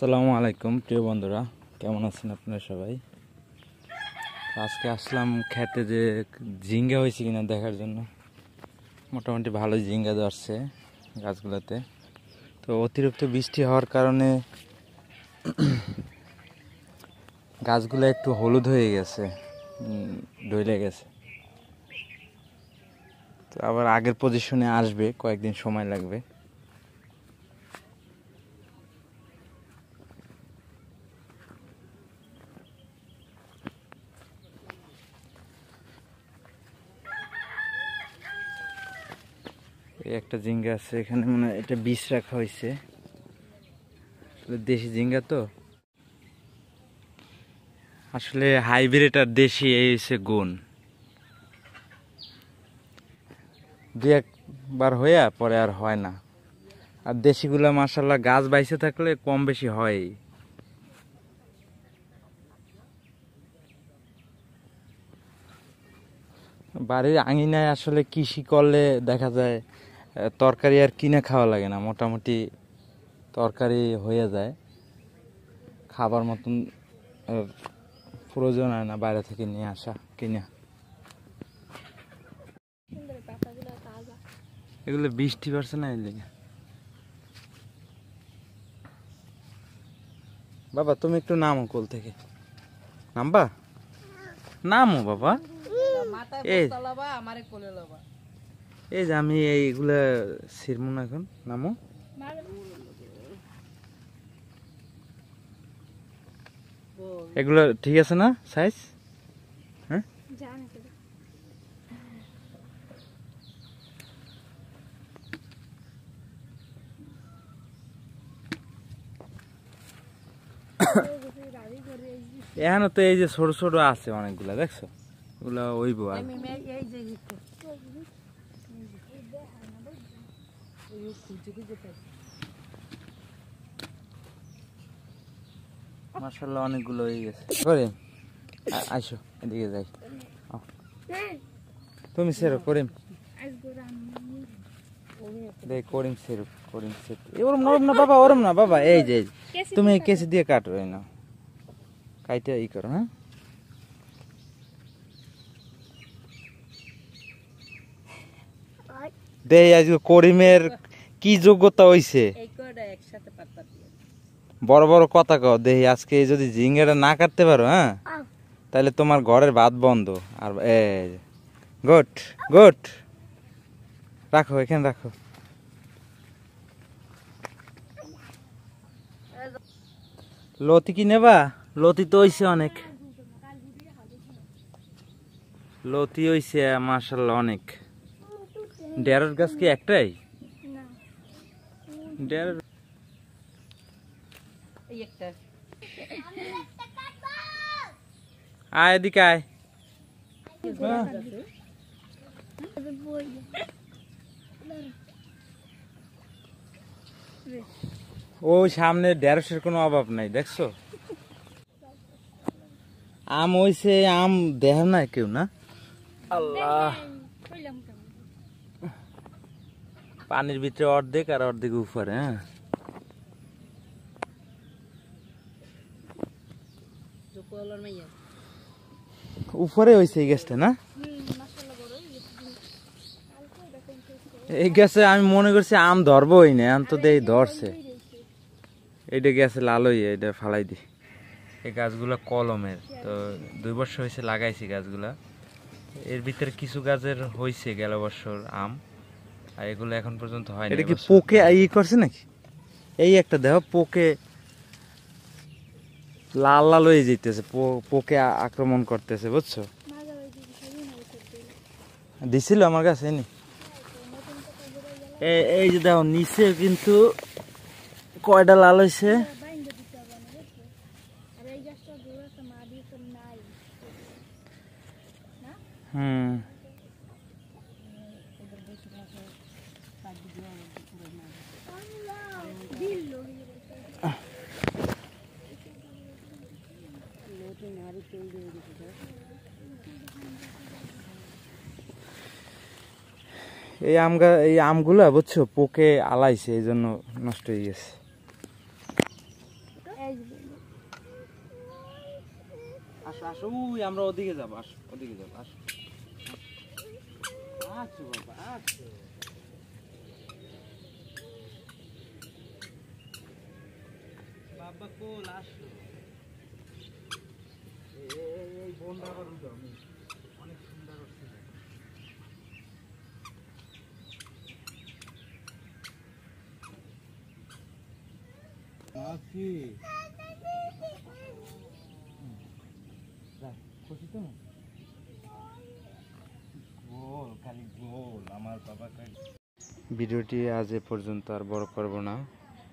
আসসালামু আলাইকুম প্রিয় বন্ধুরা, কেমন আছেন আপনারা সবাই? আজকে আসলাম খেতে যে ঝিঙ্গা হয়েছে কিনা দেখার জন্য। মোটামুটি ভালোই ঝিঙ্গা ধরছে গাছগুলোতে। তো অতিরিক্ত বৃষ্টি হওয়ার কারণে গাছগুলো একটু হলুদ হয়ে গেছে, ডলে গেছে। তো আবার আগের পজিশনে আসবে, কয়েকদিন সময় লাগবে। এই একটা ঝিঙ্গা আছে এখানে, মানে এটা বীজ রাখা হয়েছে, দেশি ঝিঙ্গা তো। আসলে হাইব্রিড আর দেশি এই হচ্ছে গুণ। দু একবার হইয়া পরে আর হয় না। আর দেশিগুলা মাশাআল্লাহ গাছ বাইসে থাকলে কম বেশি হয়। বাড়ির আঙিনায় আসলে কৃষি করলে দেখা যায় তরকারি আর কিনে খাওয়া লাগে না, মোটামুটি তরকারি হয়ে যায়, খাবার মতন প্রয়োজন হয় না বাইরে থেকে নিয়ে আসা কিনা। এগুলো বৃষ্টি পড়ছে না, এর লেগে। বাবা তুমি একটু নামো কোল থেকে, নামবা, নামো বাবা। এই যে আমি এইগুলা ছিড়বো না এখন, নামো। এগুলো ঠিক আছে না সাইজ? হ্যাঁ, এখানে তো এই যে ছোট ছোট আছে অনেকগুলা, দেখছো? ওগুলা ওইব আর মাশাআল্লাহ অনেকগুলো হয়ে গেছে। করে আইসো এদিকে যাই, তুমি সেরো করিম দেখ, করিম সেরো, করিম সেরো। ওরম নরম না বাবা, ওরম না বাবা, এই যে তুমি কেসি দিয়ে কাটো, এই নাও কাইটা ই করো। হ্যাঁ, দেই আজকে করিমের কি যোগ্যতা হইছে, বড় বড় কথা কও। দেই আজকে যদি ঝিঙ্গাটা না কাটতে পারো, হ্যাঁ, তাহলে তোমার ঘরের ভাত বন্ধ। আর গুড গুড, রাখো এখানে রাখো। লতি কি নেবা? লতি তো হইছে অনেক, লতি হইছে মাশাআল্লাহ অনেক। ঢেঁড়স গাছ কি একটাই? ঢেঁড়স আয় এদিকে আয়। ওই সামনে ঢেঁড়সের কোনো অভাব নাই, দেখছো? আম হইছে, আম দেহ না কেউ, না? আল্লাহ, পানির ভিতরে অর্ধেক আর অর্ধেক উপরে। হ্যাঁ, উপরে হয়েছে এই গাছটা, না? এই গাছে আমি মনে করছি আম ধরবোই না, আম তো দেই ধরছে। এইটা গেছে লাল হইয়া, এটা ফালাই দি। এই গাছগুলা কলমের, তো 2 বছর হয়েছে লাগাইছি গাছগুলা। এর ভিতরে কিছু গাছের হয়েছে গেল বছর আম, আর এগুলো এখন পর্যন্ত হয় না। এটা কি পোকে ই করছে নাকি? এই একটা দেখো, পোকে লাল লাল হয়ে যেতেছে, পোকে আক্রমণ করতেছে, বুঝছো? দিছিল আমার কাছে নি। এই যে দেখো নিচে কিন্তু কয়টা লাল হয়েছে। হুম, এই আমগুলা বুঝছো পোকে আলাইছে, এই জন্য নষ্ট হয়ে গেছে। আসো আসো, উই আমরা ওদিকে যাবো, আসো ওদিকে যাবো, আসো আসো বাবা আসো। বাবা কোল আসো। এই বন্ধা করুন তো, আমি অনেক সুন্দর হচ্ছে। মাছি খুশি তো না? গোল খালি গোল আমার বাবা। ভিডিওটি আজ এ পর্যন্ত, আর বড় করব না।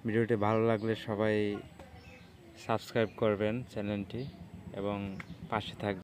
ভিডিওটি ভালো লাগলে সবাই সাবস্ক্রাইব করবেন চ্যানেলটি এবং পাশে থাকবেন।